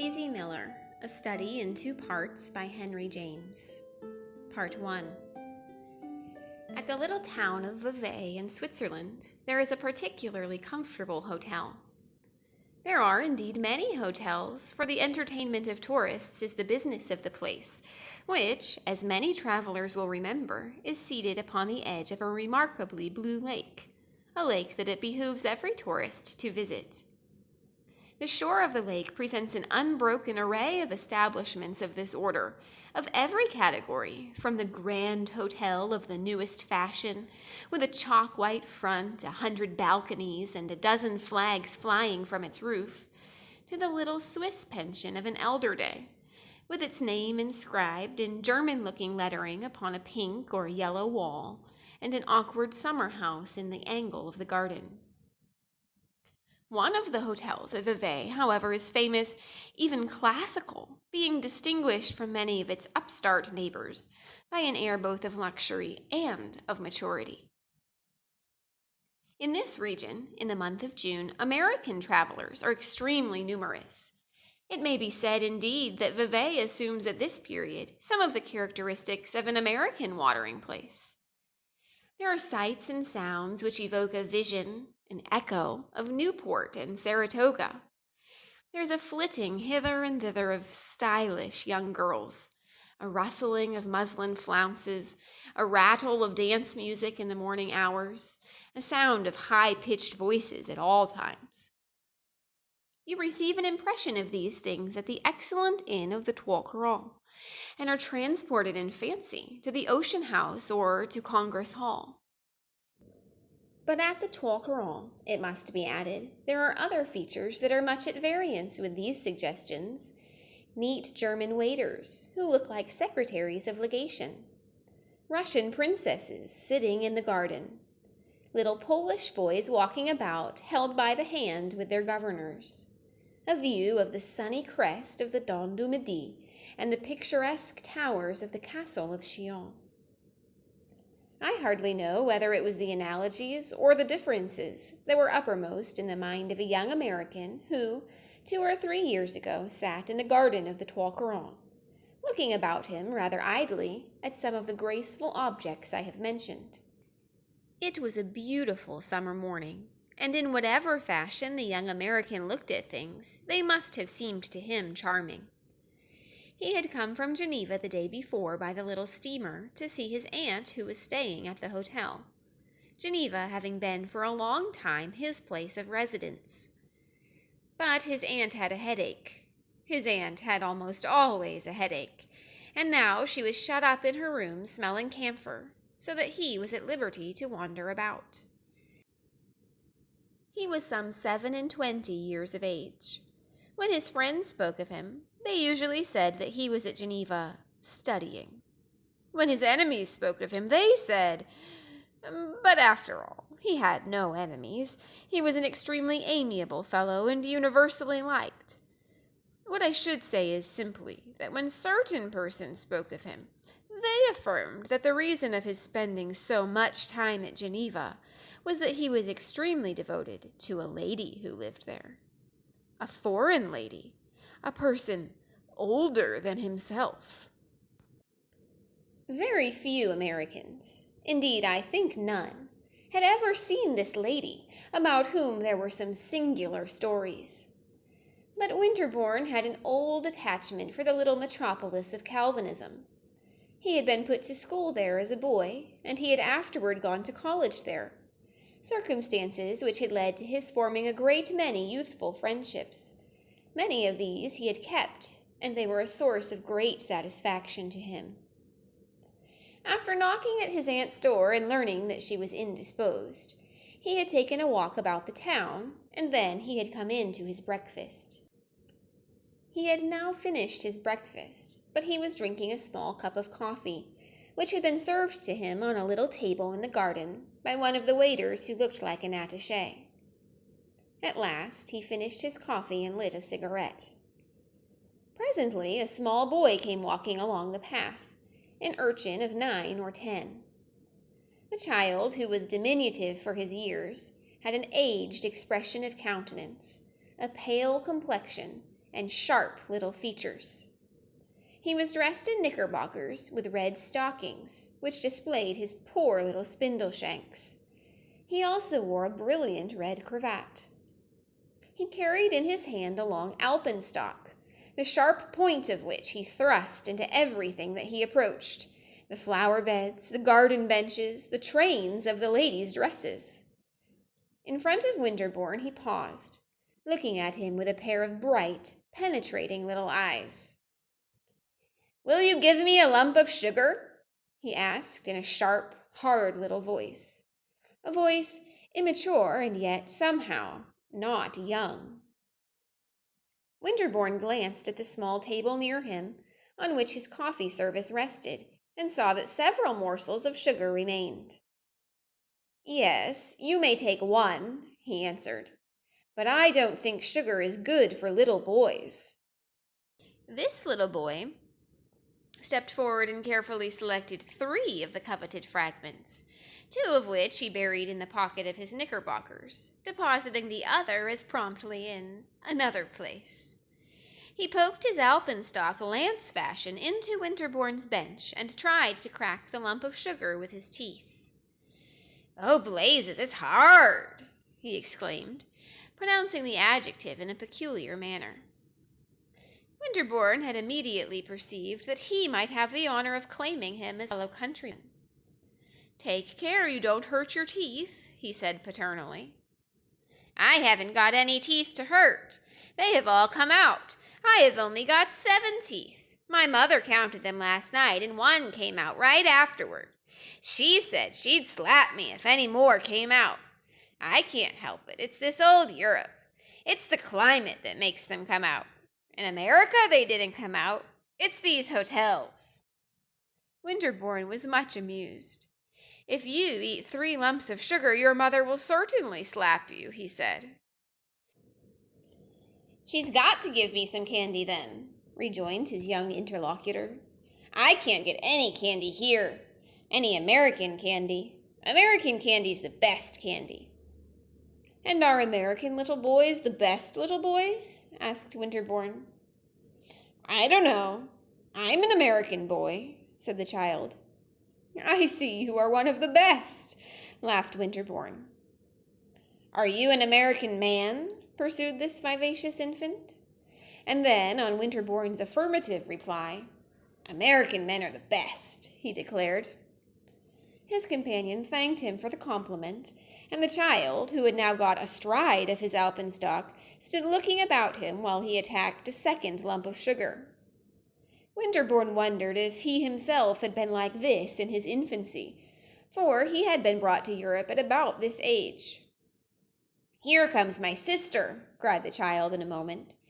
Daisy Miller, A Study in Two Parts by Henry James. Part 1. At the little town of Vevey in Switzerland, there is a particularly comfortable hotel. There are indeed many hotels, for the entertainment of tourists is the business of the place, which, as many travelers will remember, is seated upon the edge of a remarkably blue lake, a lake that it behooves every tourist to visit. The shore of the lake presents an unbroken array of establishments of this order, of every category, from the grand hotel of the newest fashion, with a chalk-white front, 100 balconies, and a dozen flags flying from its roof, to the little Swiss pension of an elder day, with its name inscribed in German-looking lettering upon a pink or yellow wall, and an awkward summer house in the angle of the garden. One of the hotels at Vevey, however, is famous, even classical, being distinguished from many of its upstart neighbors by an air both of luxury and of maturity. In this region, in the month of June, American travelers are extremely numerous. It may be said, indeed, that Vevey assumes at this period some of the characteristics of an American watering place. There are sights and sounds which evoke a vision, an echo of Newport and Saratoga. There's a flitting hither and thither of stylish young girls, a rustling of muslin flounces, a rattle of dance music in the morning hours, a sound of high-pitched voices at all times. You receive an impression of these things at the excellent inn of the Trois Couronnes, and are transported in fancy to the Ocean House or to Congress Hall. But at the Trois Couronnes, it must be added, there are other features that are much at variance with these suggestions. Neat German waiters, who look like secretaries of legation. Russian princesses sitting in the garden. Little Polish boys walking about, held by the hand with their governors. A view of the sunny crest of the Dent du Midi and the picturesque towers of the castle of Chillon. I hardly know whether it was the analogies or the differences that were uppermost in the mind of a young American who, 2 or 3 years ago, sat in the garden of the Trois Couronnes, looking about him rather idly at some of the graceful objects I have mentioned. It was a beautiful summer morning, and in whatever fashion the young American looked at things, they must have seemed to him charming. He had come from Geneva the day before by the little steamer to see his aunt who was staying at the hotel, Geneva having been for a long time his place of residence. But his aunt had a headache. His aunt had almost always a headache, and now she was shut up in her room smelling camphor, so that he was at liberty to wander about. He was some 27 years of age. When his friends spoke of him, they usually said that he was at Geneva studying. When his enemies spoke of him, they said, but after all, he had no enemies. He was an extremely amiable fellow and universally liked. What I should say is simply that when certain persons spoke of him, they affirmed that the reason of his spending so much time at Geneva was that he was extremely devoted to a lady who lived there. A foreign lady, a person older than himself. Very few Americans, indeed I think none, had ever seen this lady, about whom there were some singular stories. But Winterbourne had an old attachment for the little metropolis of Calvinism. He had been put to school there as a boy, and he had afterward gone to college there, circumstances which had led to his forming a great many youthful friendships. Many of these he had kept, and they were a source of great satisfaction to him. After knocking at his aunt's door and learning that she was indisposed, he had taken a walk about the town, and then he had come in to his breakfast. He had now finished his breakfast, but he was drinking a small cup of coffee, which had been served to him on a little table in the garden by one of the waiters who looked like an attaché. At last he finished his coffee and lit a cigarette. Presently a small boy came walking along the path, an urchin of 9 or 10. The child, who was diminutive for his years, had an aged expression of countenance, a pale complexion, and sharp little features. He was dressed in knickerbockers with red stockings, which displayed his poor little spindle shanks. He also wore a brilliant red cravat. He carried in his hand a long alpenstock, the sharp point of which he thrust into everything that he approached, the flower beds, the garden benches, the trains of the ladies' dresses. In front of Winterbourne he paused, looking at him with a pair of bright, penetrating little eyes. "Will you give me a lump of sugar?" he asked in a sharp, hard little voice, a voice immature and yet somehow not young. Winterbourne glanced at the small table near him, on which his coffee service rested, and saw that several morsels of sugar remained. "Yes, you may take one," he answered, "but I don't think sugar is good for little boys." This little boy stepped forward and carefully selected 3 of the coveted fragments, 2 of which he buried in the pocket of his knickerbockers, depositing the other as promptly in another place. He poked his alpenstock lance fashion into Winterbourne's bench and tried to crack the lump of sugar with his teeth. "Oh, blazes, it's hard!" he exclaimed, pronouncing the adjective in a peculiar manner. Winterbourne had immediately perceived that he might have the honor of claiming him as a fellow countryman. "Take care you don't hurt your teeth," he said paternally. "I haven't got any teeth to hurt. They have all come out. I have only got 7 teeth. My mother counted them last night, and one came out right afterward. She said she'd slap me if any more came out. I can't help it. It's this old Europe. It's the climate that makes them come out. In America, they didn't come out. It's these hotels." Winterbourne was much amused. "If you eat 3 lumps of sugar, your mother will certainly slap you," he said. "She's got to give me some candy then," rejoined his young interlocutor. "I can't get any candy here. Any American candy. American candy's the best candy." "And are American little boys the best little boys?" asked Winterbourne. "I don't know. I'm an American boy," said the child. "I see you are one of the best," laughed Winterbourne. "Are you an American man?" pursued this vivacious infant. And then, on Winterbourne's affirmative reply, "American men are the best," he declared. His companion thanked him for the compliment, and the child, who had now got astride of his alpenstock, stood looking about him while he attacked a second lump of sugar. Winterbourne wondered if he himself had been like this in his infancy, for he had been brought to Europe at about this age. "Here comes my sister," cried the child in a moment.